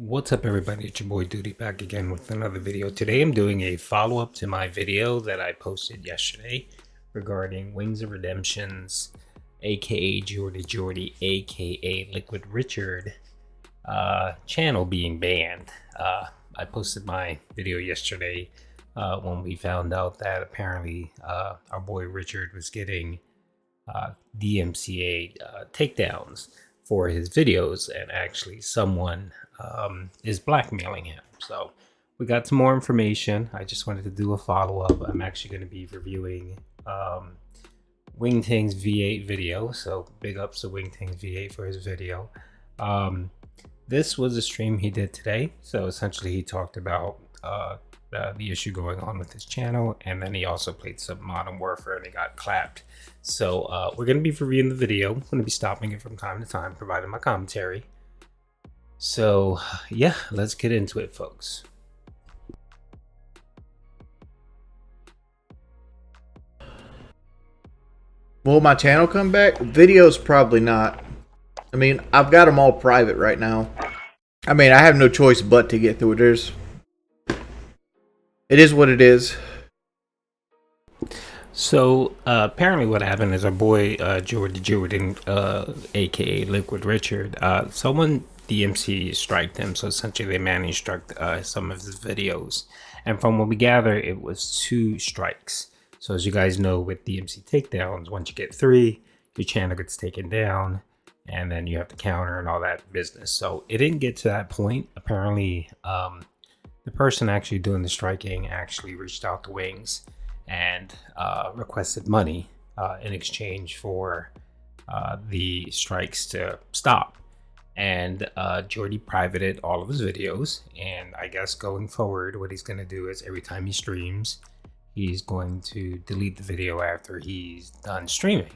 What's up, everybody? It's your boy Doody back again with another video. Today I'm doing a follow-up to my video that I posted yesterday regarding Wings of Redemption's aka Jordy aka Liquid Richard channel being banned. I posted my video yesterday when we found out that apparently our boy Richard was getting DMCA takedowns for his videos, and actually someone is blackmailing him. So we got some more information. I just wanted to do a follow-up. I'm actually going to be reviewing Wingting's V8 video, so big ups to Wingting's V8 for his video. This was a stream he did today, so essentially he talked about the issue going on with his channel, and then he also played some Modern Warfare and he got clapped. So we're going to be reviewing the video. I'm going to be stopping it from time to time, providing my commentary. So yeah, let's get into it, folks. Will my channel come back? Videos probably not. I mean, I've got them all private right now. I mean, I have no choice but to get through it. It is what it is. So apparently what happened is our boy Jordan, aka Liquid Richard, someone DMC striked him. So essentially they managed struck some of his videos, and from what we gather, it was 2 strikes. So as you guys know, with DMC takedowns, once you get 3, your channel gets taken down, and then you have to counter and all that business. So it didn't get to that point. Apparently the person actually doing the striking actually reached out to Wings and requested money in exchange for the strikes to stop. And Jordy privated all of his videos, and I guess going forward what he's going to do is every time he streams, he's going to delete the video after he's done streaming.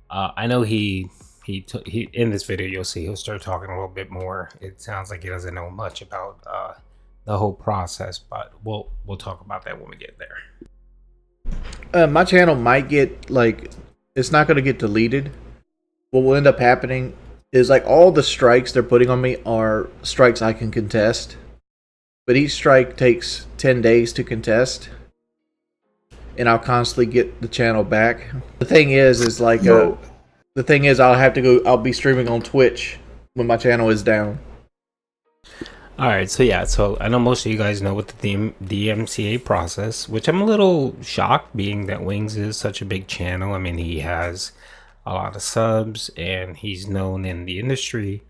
I know he in this video you'll see he'll start talking a little bit more. It sounds like he doesn't know much about the whole process, but we'll talk about that when we get there. My channel might get, like, it's not going to get deleted. What will end up happening is, like, all the strikes they're putting on me are strikes I can contest. But each strike takes 10 days to contest. And I'll constantly get the channel back. The thing is like, the thing is I'll be streaming on Twitch when my channel is down. All right, so yeah, so I know most of you guys know what the DMCA process, which I'm a little shocked being that Wings is such a big channel. I mean, he has a lot of subs and he's known in the industry,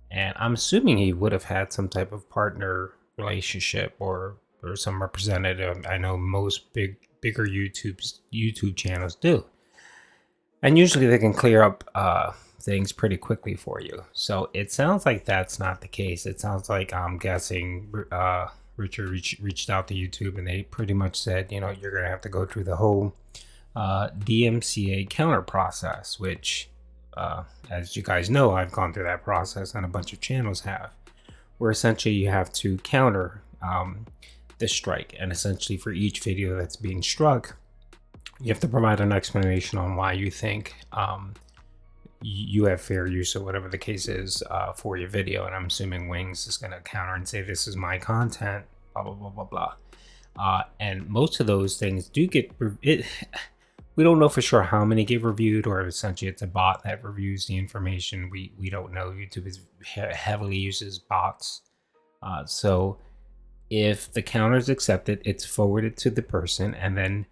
and I'm assuming he would have had some type of partner relationship or some representative. I know most bigger YouTube channels do, and usually they can clear up things pretty quickly for you. So it sounds like that's not the case. It sounds like, I'm guessing, Richard reached out to YouTube and they pretty much said, you know, you're gonna have to go through the whole DMCA counter process, which as you guys know, I've gone through that process and a bunch of channels have, where essentially you have to counter the strike, and essentially for each video that's being struck, you have to provide an explanation on why you think you have fair use or whatever the case is for your video. And I'm assuming Wings is going to counter and say, this is my content, blah blah blah blah blah. And most of those things do get it. We don't know for sure how many get reviewed, or essentially it's a bot that reviews the information. We don't know. YouTube is heavily uses bots. So if the counter is accepted, it's forwarded to the person, and then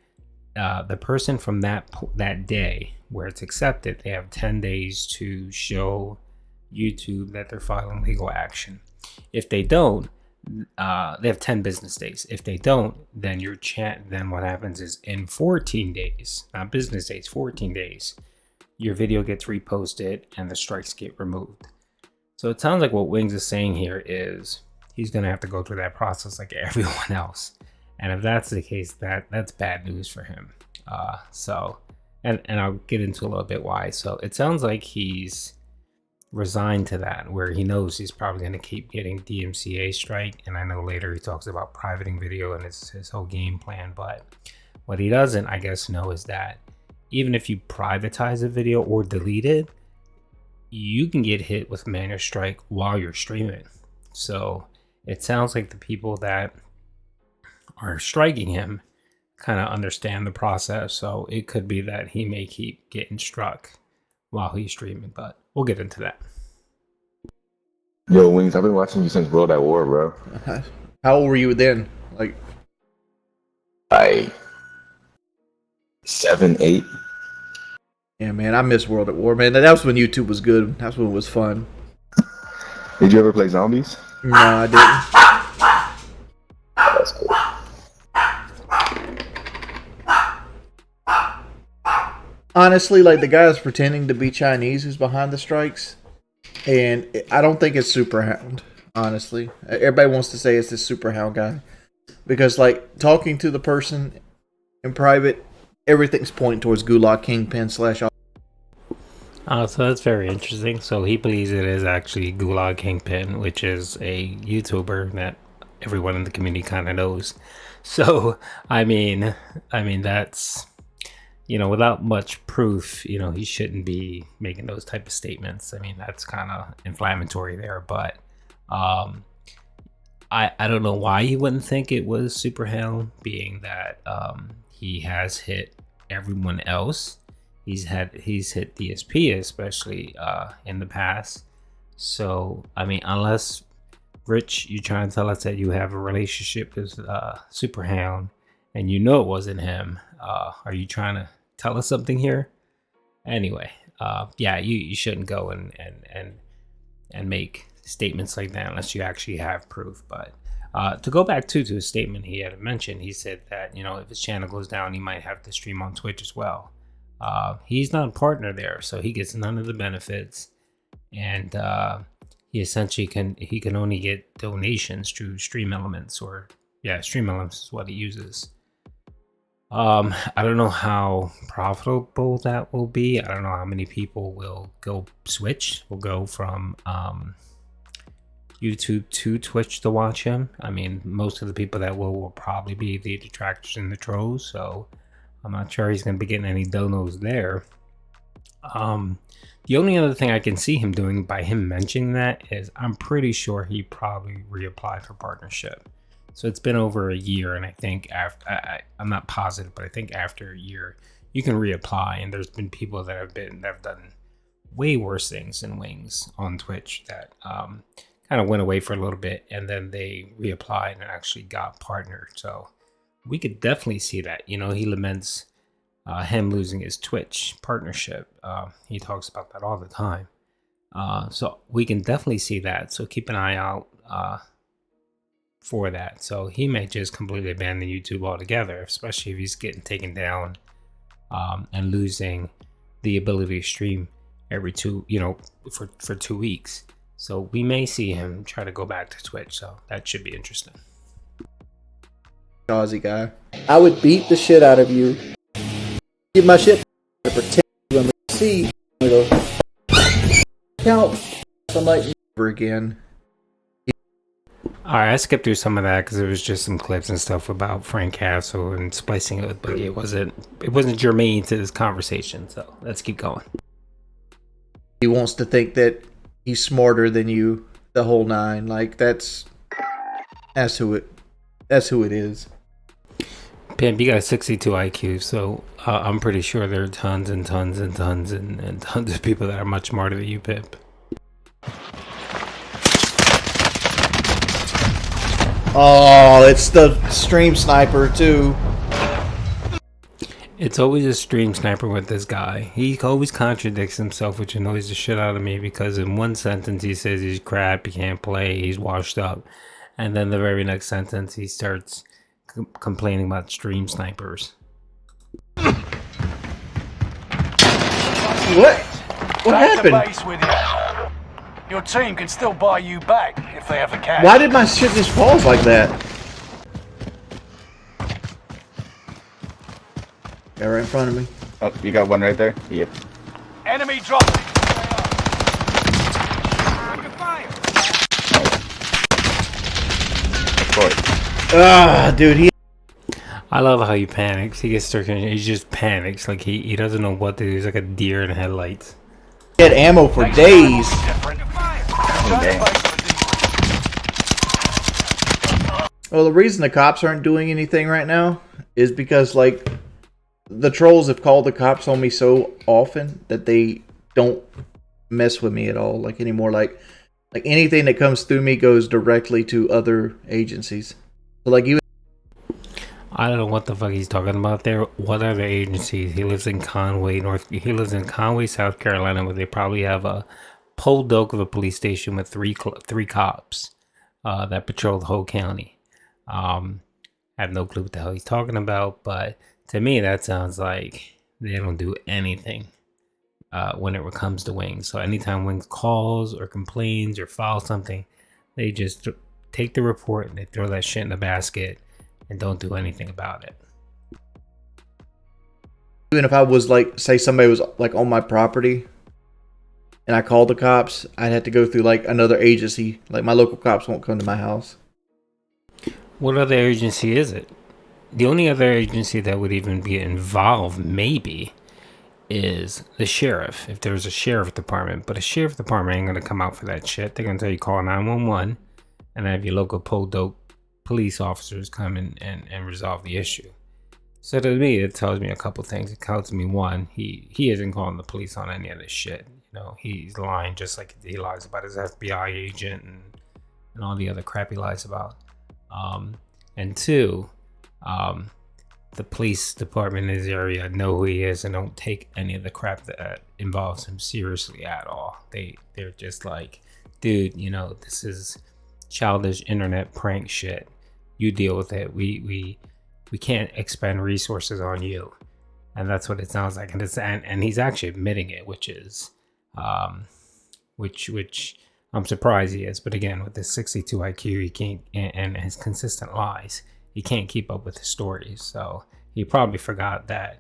the person from that day where it's accepted, they have 10 days to show YouTube that they're filing legal action. If they don't, they have 10 business days. If they don't, then then what happens is in 14 days, not business days, 14 days, your video gets reposted and the strikes get removed. So it sounds like what Wings is saying here is he's going to have to go through that process like everyone else. And if that's the case, that's bad news for him. And I'll get into a little bit why. So it sounds like he's resigned to that, where he knows he's probably going to keep getting DMCA strike. And I know later he talks about privating video and his whole game plan. But what he doesn't, I guess, know is that even if you privatize a video or delete it, you can get hit with manual strike while you're streaming. So it sounds like the people that are striking him kind of understand the process. So it could be that he may keep getting struck while he's streaming, but we'll get into that. Yo, Wings, I've been watching you since World at War, bro. How old were you then? Like 7, 8. Yeah, man, I miss World at War, man. That was when YouTube was good. That's when it was fun. Did you ever play zombies? No, I didn't. That's cool. Honestly, like the guy that's pretending to be Chinese who's behind the strikes, and I don't think it's Superhound. Honestly, everybody wants to say it's this Superhound guy because, like, talking to the person in private, everything's pointing towards Gulag Kingpin / So that's very interesting. So he believes it is actually Gulag Kingpin, which is a YouTuber that everyone in the community kind of knows. So I mean that's, you know, without much proof, you know, he shouldn't be making those type of statements. I mean, that's kind of inflammatory there, but I don't know why he wouldn't think it was Superhound, being that he has hit everyone else. He's hit DSP especially in the past. So I mean, unless Rich, you trying to tell us that you have a relationship with Superhound and you know it wasn't him, are you trying to tell us something here? Anyway, yeah, you shouldn't go and make statements like that unless you actually have proof. But to go back to his statement, he had mentioned, he said that, you know, if his channel goes down, he might have to stream on Twitch as well. He's not a partner there, so he gets none of the benefits, and he essentially can only get donations through Stream Elements, or Stream Elements is what he uses. I don't know how profitable that will be. I don't know how many people will go from YouTube to Twitch to watch him. I mean, most of the people that will probably be the detractors and the trolls, so I'm not sure he's going to be getting any donos there. The only other thing I can see him doing by him mentioning that is, I'm pretty sure he probably reapplied for partnership. So it's been over a year, and I think I'm not positive, but I think after a year you can reapply. And there's been people that have done way worse things than Wings on Twitch that kind of went away for a little bit, and then they reapplied and actually got partnered. So we could definitely see that. You know, he laments him losing his Twitch partnership. He talks about that all the time. So we can definitely see that. So keep an eye out for that. So he may just completely abandon YouTube altogether, especially if he's getting taken down and losing the ability to stream every for 2 weeks. So we may see him try to go back to Twitch. So that should be interesting. Aussie guy, I would beat the shit out of you, give my shit to protect you, and see count. I'm like, never again. All right, I skipped through some of that because it was just some clips and stuff about Frank Castle and splicing it with Boogie. It wasn't germane to this conversation. So let's keep going. He wants to think that he's smarter than you, the whole nine. Like that's who it is. Pimp, you got 62 IQ, so I'm pretty sure there are tons and tons and tons and tons of people that are much smarter than you, Pimp. Oh, it's the stream sniper too. It's always a stream sniper with this guy. He always contradicts himself, which annoys the shit out of me, because in one sentence he says he's crap, he can't play, he's washed up. And then the very next sentence he starts complaining about stream snipers. What? What happened? Base with you. Your team can still buy you back if they have the cash. Why did my shit just pause like that? Guy right in front of me. Oh, you got one right there? Yep. Enemy dropping. Of course. Ah, dude, he. I love how he panics. He gets stricken. He just panics. Like he doesn't know what to do. He's like a deer in headlights. He had ammo for days. Oh, damn. Well, the reason the cops aren't doing anything right now is because, like, the trolls have called the cops on me so often that they don't mess with me at all, like, anymore. Like anything that comes through me goes directly to other agencies. So, like, even I don't know what the fuck he's talking about there. What other agencies? He lives in Conway, He lives in Conway, South Carolina, where they probably have a Polk of a police station with three cops that patrol the whole county. I have no clue what the hell he's talking about, but to me, that sounds like they don't do anything when it comes to Wings. So anytime Wings calls or complains or files something, they just take the report and they throw that shit in the basket and don't do anything about it. even if I was, like, say somebody was, like, on my property and I called the cops, I'd have to go through, like, another agency. Like, my local cops won't come to my house. What other agency is it? The only other agency that would even be involved, maybe, is the sheriff. If there's a sheriff department, but a sheriff department ain't gonna come out for that shit. They're gonna tell you call 911 and have your local dope police officers come in and resolve the issue. So to me, it tells me a couple things. It tells me, one, he isn't calling the police on any of this shit. You know, he's lying just like he lies about his FBI agent and all the other crap he lies about. And two, the police department in his area know who he is and don't take any of the crap that involves him seriously at all. They're just like, dude, you know, this is childish internet prank shit. You deal with it. We can't expend resources on you. And that's what it sounds like. And he's actually admitting it, which is which I'm surprised he is. But again, with his 62 IQ, he can't, and his consistent lies, he can't keep up with his stories. So he probably forgot that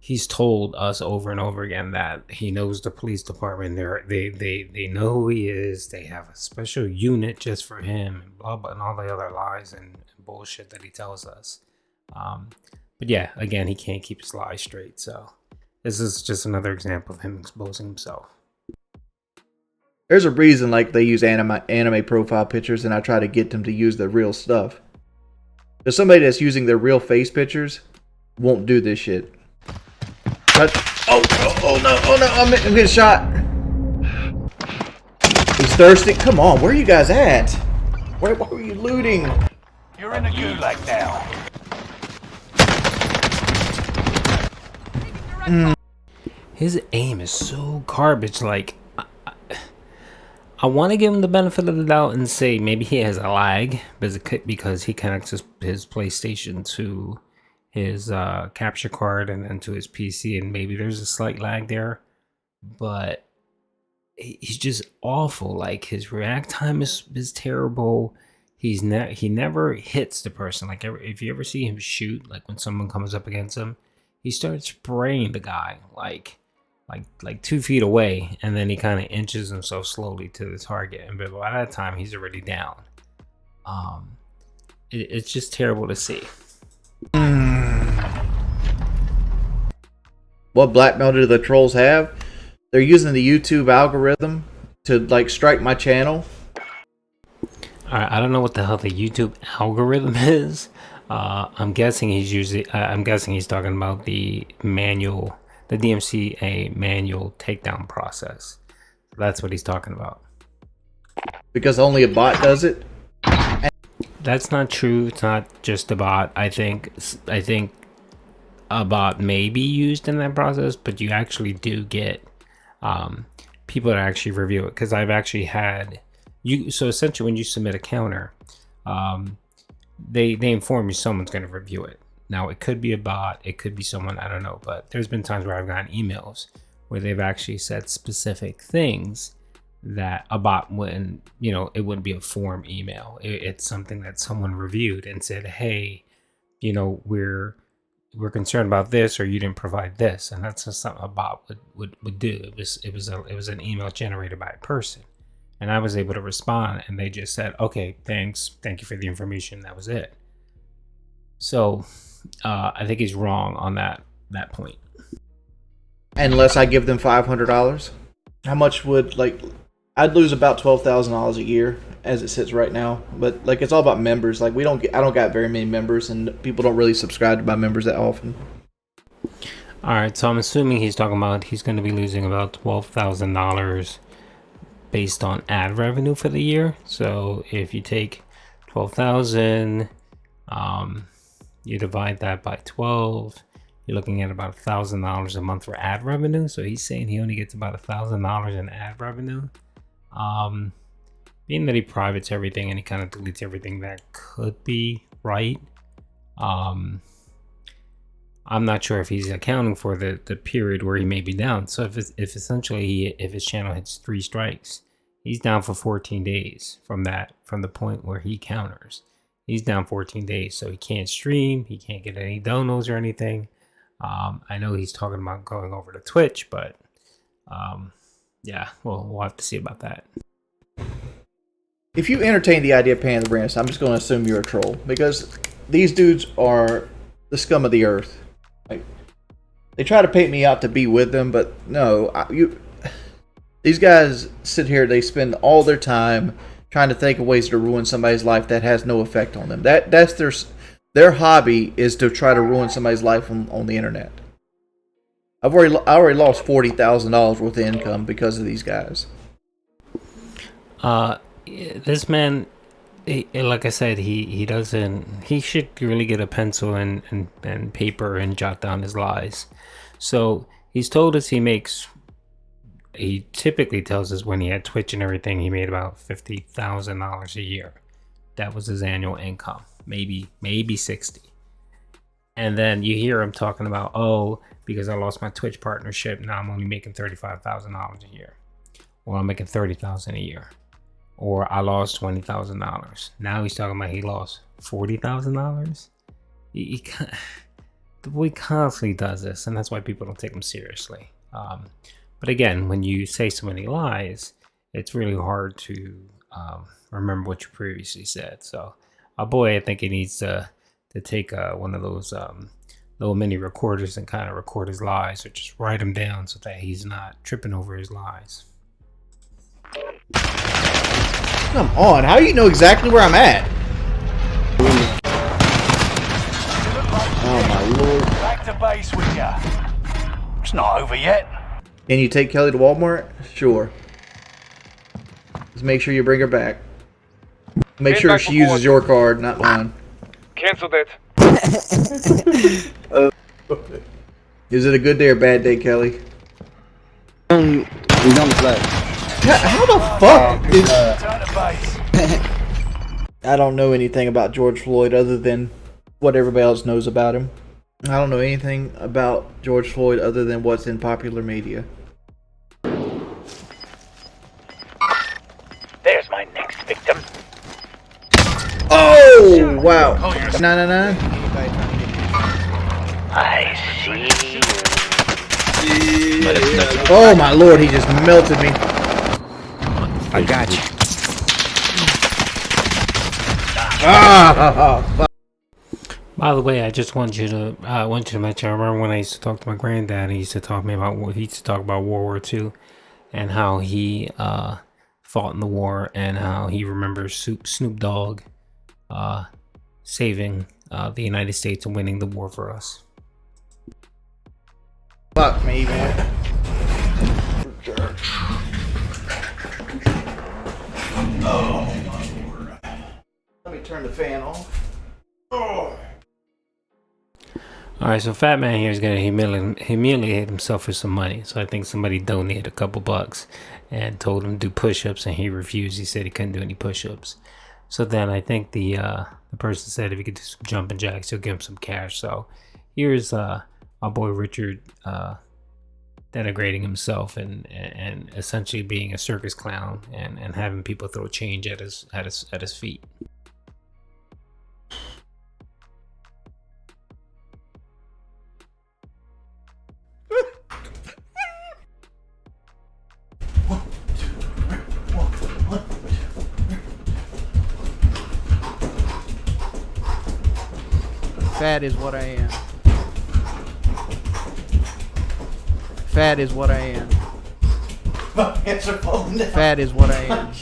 he's told us over and over again that he knows the police department. They know who he is. They have a special unit just for him, and blah blah, and all the other lies and bullshit that he tells us. But yeah, again, he can't keep his lies straight. So this is just another example of him exposing himself. There's a reason, like, they use anime profile pictures, and I try to get them to use their real stuff. Because somebody that's using their real face pictures won't do this shit. But, oh no, I'm getting shot. He's thirsty. Come on, where are you guys at? Why were you looting? You're in the gulag now. His aim is so garbage. Like, I want to give him the benefit of the doubt and say maybe he has a lag because he connects his PlayStation to his capture card and then to his PC, and maybe there's a slight lag there. But he's just awful. Like, his react time is terrible. He never hits the person. Like, if you ever see him shoot, like when someone comes up against him, he starts spraying the guy like 2 feet away, and then he kind of inches himself slowly to the target, and by that time he's already down. It's just terrible to see. What blackmail do the trolls have? They're using the YouTube algorithm to, like, strike my channel. Alright, I don't know what the hell the YouTube algorithm is. I'm guessing he's talking about the DMCA manual takedown process. That's what he's talking about. Because only a bot does it? That's not true. It's not just a bot. I think a bot may be used in that process, but you actually do get people that actually review it. Because I've actually had so essentially when you submit a counter, they inform you someone's going to review it. Now, it could be a bot, it could be someone, I don't know, but there's been times where I've gotten emails where they've actually said specific things that a bot wouldn't, it wouldn't be a form email. It's something that someone reviewed and said, hey, we're concerned about this, or you didn't provide this. And that's just something a bot would do. It was an email generated by a person. And I was able to respond, and they just said, okay, thanks. Thank you for the information. That was it. So I think he's wrong on that point. Unless I give them $500. How much would, like, I'd lose about $12,000 a year as it sits right now. But like it's all about members. Like I don't got very many members, and people don't really subscribe to my members that often. All right, so I'm assuming he's talking about he's going to be losing about $12,000 based on ad revenue for the year. So if you take 12,000, you divide that by 12, you're looking at about $1,000 a month for ad revenue. So he's saying he only gets about $1,000 in ad revenue. Being that he privates everything and he kind of deletes everything, that could be right. I'm not sure if he's accounting for the period where he may be down. So if essentially if his channel hits 3 strikes, he's down for 14 days from the point where he counters. He's down 14 days, so he can't stream, he can't get any donos or anything. I know he's talking about going over to Twitch, but yeah, we'll have to see about that. If you entertain the idea of paying the rent, I'm just going to assume you're a troll, because these dudes are the scum of the earth. Like, they try to paint me out to be with them, but no, these guys sit here, they spend all their time trying to think of ways to ruin somebody's life that has no effect on them. That's their hobby, is to try to ruin somebody's life on the internet. I already lost $40,000 worth of income because of these guys. This man, like I said, he should really get a pencil and paper and jot down his lies. So he's told us he typically tells us when he had Twitch and everything, he made about $50,000 a year. That was his annual income, maybe 60. And then you hear him talking about, oh, because I lost my Twitch partnership, now I'm only making $35,000 a year, or I'm making $30,000 a year. Or I lost $20,000. Now he's talking about he lost $40,000. The boy constantly does this, and that's why people don't take him seriously. But again, when you say so many lies, it's really hard to remember what you previously said. So, boy, I think he needs to take one of those little mini recorders and kind of record his lies, or just write them down so that he's not tripping over his lies. Come on, how do you know exactly where I'm at? Oh my lord. Back to base with ya. It's not over yet. Can you take Kelly to Walmart? Sure. Just make sure you bring her back. Make sure she uses your card, not mine. Cancel that. Is it a good day or bad day, Kelly? We don't play. How the fuck Turn to base. I don't know anything about George Floyd other than what everybody else knows about him. I don't know anything about George Floyd other than what's in popular media. There's my next victim. Oh, wow. 999? I see. Oh my lord, he just melted me. I got you. Fuck. By the way, I just want you to mention. I remember when I used to talk to my granddad. He used to talk to me about. He used to talk about World War II, and how he fought in the war, and how he remembers Snoop Dogg saving the United States and winning the war for us. Fuck me, man. Oh my lord. Let me turn the fan off. Oh. Alright, so Fat Man here is going to humiliate himself for some money. So I think somebody donated a couple bucks and told him to do push-ups, and he refused. He said he couldn't do any push-ups. So then I think the person said if he could do some jumping jacks, he'll give him some cash. So here's our boy Richard denigrating himself and essentially being a circus clown and having people throw change at his feet. Fat is what I am. Fat is what I am. Answer phone now. Fat is what I am.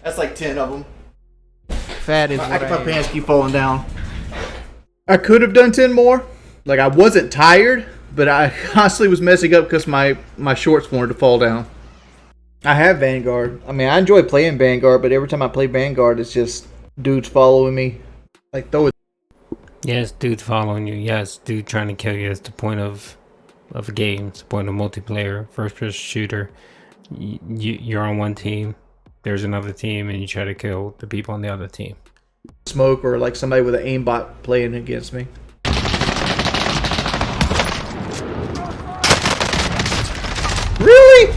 That's like 10 of them. Fat is what I My am. pants keep falling down. I could have done 10 more. Like, I wasn't tired, but I constantly was messing up because my shorts wanted to fall down. I have Vanguard. I mean, I enjoy playing Vanguard, but every time I play Vanguard, it's just dudes following me. Like, throw it. Yes, dude following you. Yes, dude trying to kill you. It's the point of a game. It's the point of multiplayer, first-person shooter. You're on one team. There's another team, and you try to kill the people on the other team. Smoke or like somebody with an aimbot playing against me. Really?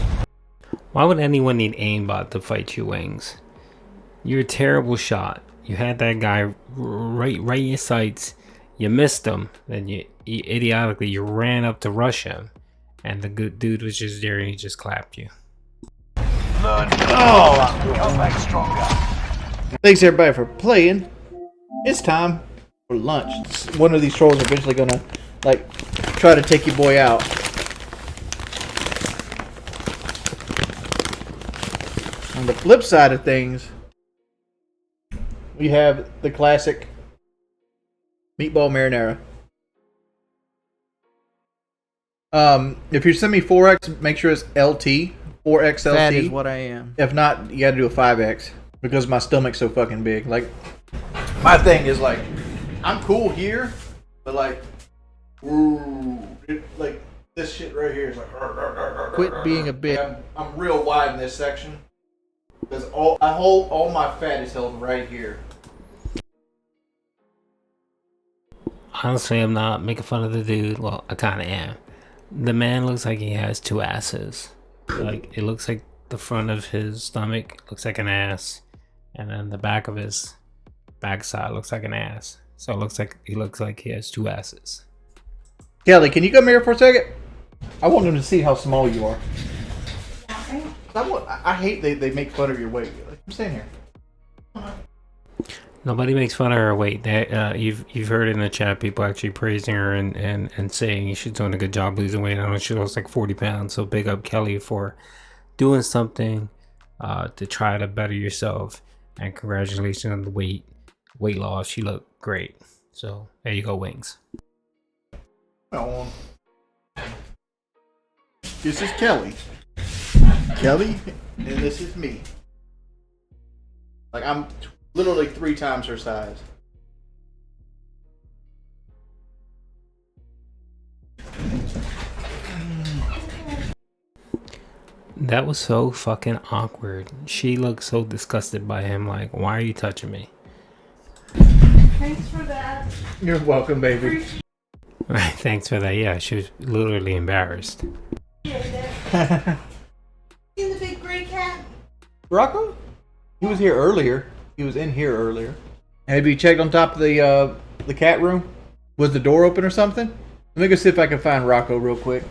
Why would anyone need aimbot to fight you, Wings? You're a terrible shot. You had that guy right in your sights. You missed him. Then you idiotically you ran up to rush him, and the good dude was just there and he just clapped you. Learn. Oh, come back stronger. Thanks everybody for playing. It's time for lunch. One of these trolls are eventually gonna like try to take your boy out. On the flip side of things, we have the classic meatball marinara. If you send me 4x, make sure it's LT, 4X LT. Fat is what I am. If not, you gotta do a 5X because my stomach's so fucking big. Like, my thing is like, I'm cool here, but like, like this shit right here is like. Quit being a bitch. I'm real wide in this section because all my fat is held right here. Honestly, I'm not making fun of the dude. Well, I kind of am. The man looks like he has two asses. Like, it looks like the front of his stomach looks like an ass, and then the back of his backside looks like an ass. So it looks like he has two asses. Kelly, can you come here for a second? I want them to see how small you are. I hate they make fun of your weight. Like, I'm staying here. Nobody makes fun of her weight. You've heard in the chat people actually praising her and saying she's doing a good job losing weight. I know she lost like 40 pounds. So big up Kelly for doing something to try to better yourself. And congratulations on the weight loss. She looked great. So there you go, Wings. Oh. This is Kelly. Kelly, and this is me. Like, I'm literally 3 times her size. That was so fucking awkward. She looked so disgusted by him. Like, why are you touching me? Thanks for that. You're welcome, baby. Right, thanks for that. Yeah, she was literally embarrassed. See the big gray cat? Rocco? He was here earlier. He was in here earlier. Have you checked on top of the cat room? Was the door open or something? Let me go see if I can find Rocco real quick.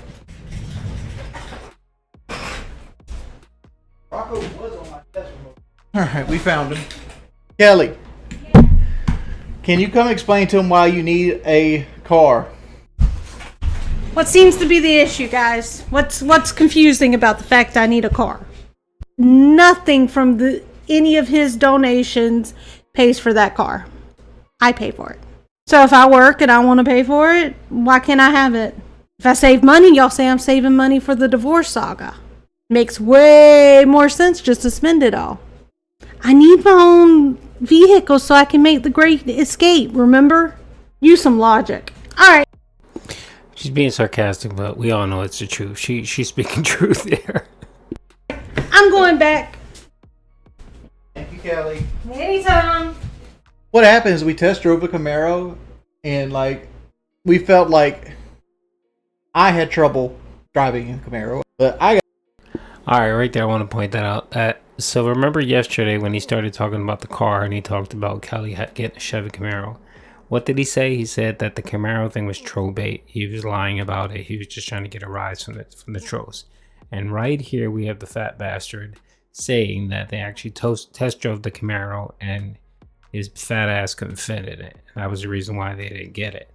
Rocco was on my desk remote. Alright, we found him. Kelly, can you come explain to him why you need a car? What seems to be the issue, guys? What's confusing about the fact I need a car? Nothing from any of his donations pays for that car. I pay for it. So if I work and I want to pay for it, why can't I have it? If I save money, y'all say I'm saving money for the divorce saga. Makes way more sense just to spend it all. I need my own vehicle so I can make the great escape, remember? Use some logic. Alright. She's being sarcastic, but we all know it's the truth. She's speaking truth there. I'm going back. Thank you, Kelly. Anytime. What happened is we test drove a Camaro, and like we felt like I had trouble driving a Camaro, but I got. All right, right there, I want to point that out. So remember yesterday when he started talking about the car and he talked about Kelly getting a Chevy Camaro. What did he say? He said that the Camaro thing was troll bait. He was lying about it. He was just trying to get a rise from the trolls. And right here we have the fat bastard saying that they actually test drove the Camaro and his fat ass couldn't fit in it. And that was the reason why they didn't get it.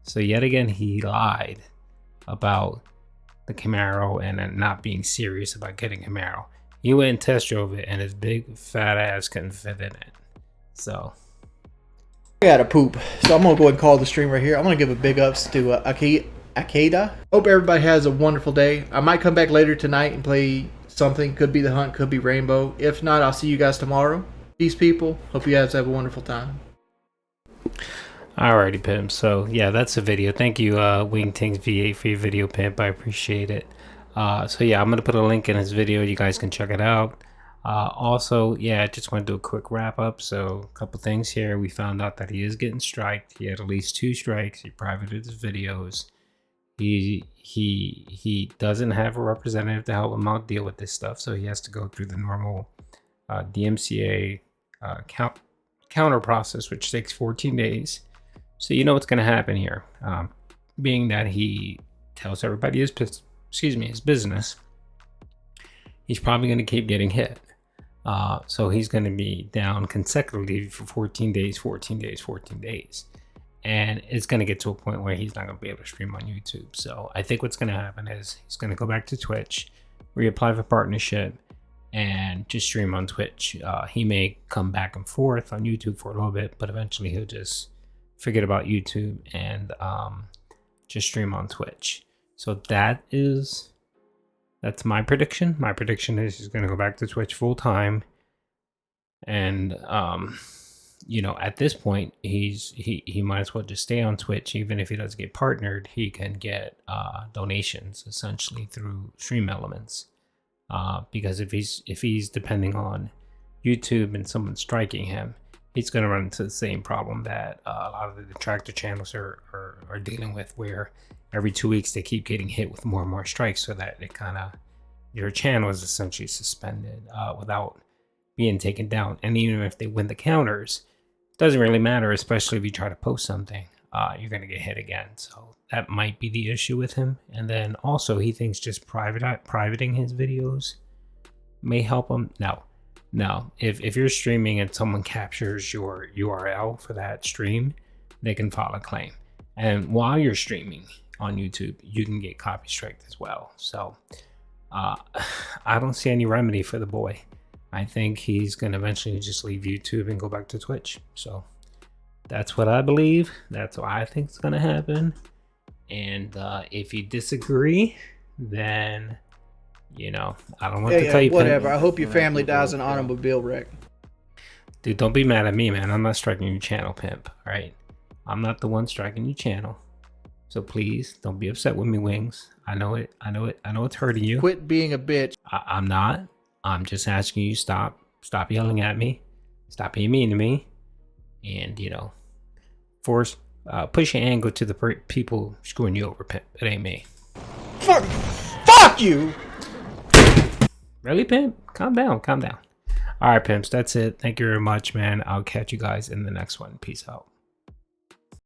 So yet again, he lied about the Camaro and not being serious about getting a Camaro. He went and test drove it, and his big fat ass couldn't fit in it. So I gotta poop, so I'm gonna go ahead and call the stream right here. I'm gonna give a big ups to Akeda. Hope everybody has a wonderful day. I might come back later tonight and play something. Could be the hunt, could be rainbow. If not, I'll see you guys tomorrow. Peace, people. Hope you guys have a wonderful time. alrighty, pimp. So yeah, that's the video. Thank you, Wingtings V8 for your video, pimp. I appreciate it. So yeah, I'm gonna put a link in his video. You guys can check it out. Also, yeah, I just want to do a quick wrap up. So a couple things here. We found out that he is getting striked. He had at least 2 strikes. He privated his videos. He doesn't have a representative to help him out deal with this stuff, so he has to go through the normal DMCA counter process, which takes 14 days. So you know what's going to happen here, being that he tells everybody his business. He's probably going to keep getting hit. So he's going to be down consecutively for 14 days, 14 days, 14 days. And it's going to get to a point where he's not going to be able to stream on YouTube. So I think what's going to happen is he's going to go back to Twitch, reapply for partnership, and just stream on Twitch. He may come back and forth on YouTube for a little bit, but eventually he'll just forget about YouTube and just stream on Twitch. So that's my prediction. My prediction is he's going to go back to Twitch full time. And you know, at this point, he might as well just stay on Twitch. Even if he doesn't get partnered, he can get donations essentially through Stream Elements. Because if he's depending on YouTube and someone striking him, he's going to run into the same problem that a lot of the detractor channels are dealing with, where every 2 weeks they keep getting hit with more and more strikes, so that it kind of, your channel is essentially suspended without being taken down. And even if they win the counters, it doesn't really matter, especially if you try to post something, you're going to get hit again. So that might be the issue with him. And then also he thinks just privating his videos may help him. No, if you're streaming and someone captures your URL for that stream, they can file a claim. And while you're streaming on YouTube, you can get copy striked as well. So I don't see any remedy for the boy. I think he's going to eventually just leave YouTube and go back to Twitch. So that's what I believe. That's what I think is going to happen. And if you disagree, then, you know, I don't want to tell you. Whatever. I hope your family dies in an automobile wreck. Dude, don't be mad at me, man. I'm not striking your channel, pimp. All right? I'm not the one striking your channel. So please don't be upset with me, Wings. I know it. I know it's hurting you. Quit being a bitch. I'm not. I'm just asking you stop yelling at me. Stop being mean to me. And, you know, push your anger to the people screwing you over, pimp. It ain't me. Fuck you! Really, pimp? Calm down. All right, pimps. That's it. Thank you very much, man. I'll catch you guys in the next one. Peace out.